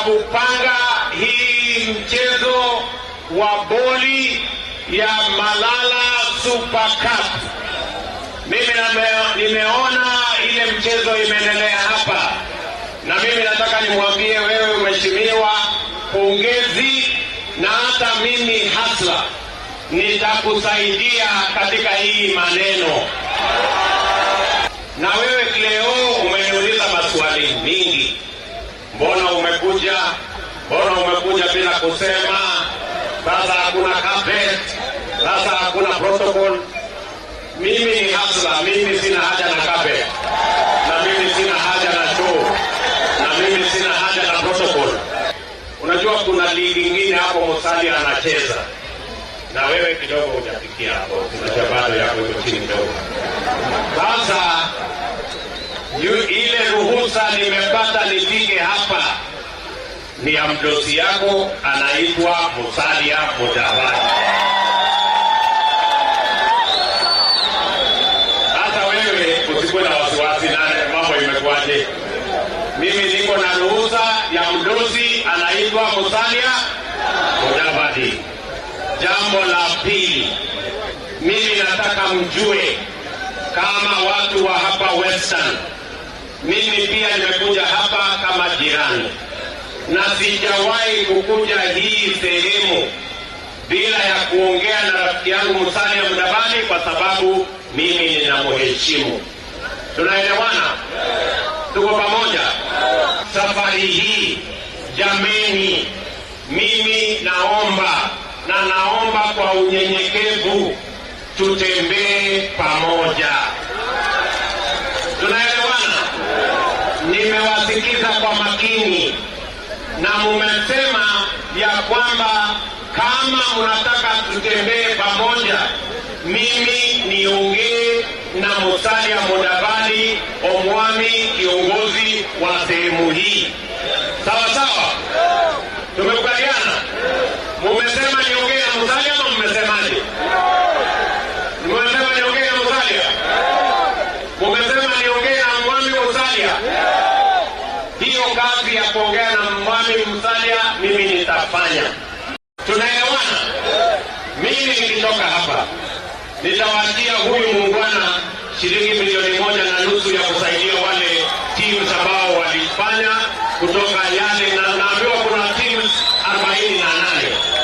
kupanga hii mchezo wa boli ya Malala Super Cup. Mimi nimeona ile mchezo imeendelea hapa, na mimi nataka nimwambie wewe mheshimiwa, pongezi, na hata mimi hasla nitakusaidia katika hii maneno. Na wewe leo umeniuliza maswali mingi, mbona umekuja bila kusema, sasa hakuna carpet, sasa hakuna protocol. Mimi ni hasla, mimi sina haja na carpet, na mimi sina haja na show, na mimi sina haja na protocol. Unajua kuna ligi nyingine hapo Musalia anacheza, na wewe kidogo hujafikia hapo, unajua bado yako iko chini kidogo. Sasa ile ruhusa nimepata nifike hapa ni ya mdosi yako anaitwa Musalia Mudavadi. Sasa wewe usikuwe na wasiwasi na mambo imekuaje. Mimi niko na ruhusa ya mdosi anaitwa Musalia Mudavadi. Jambo la pili, mimi nataka mjue kama watu wa hapa Western, mimi pia nimekuja hapa kama jirani, na sijawahi kukuja hii sehemu bila ya kuongea na rafiki yangu Musalia Mudavadi, kwa sababu mimi ninamheshimu. Tunaelewana? Tuko pamoja? Safari hii jameni, mimi naomba kwa unyenyekevu tutembee pamoja. Tunaelewana? Nimewasikiza kwa makini, na mumesema ya kwamba kama mnataka tutembee pamoja, mimi niongee na Musalia Mudavadi Omwami, kiongozi wa sehemu hii. Sawa sawa? Tumekubaliana? Mumesema niongee na Musalia ama mmesemaje? Mumesema niongee na Musalia? Mumesema niongee na Omwami Musalia? Hiyo kazi ya kuongea na Omwami Musalia mimi nitafanya. Tunaelewana? Mimi nikitoka hapa nitawaachia huyu muungwana shilingi milioni 1.5 ya kusaidia wale timu ambao walifanya kutoka yale, na naambiwa kuna timu 48.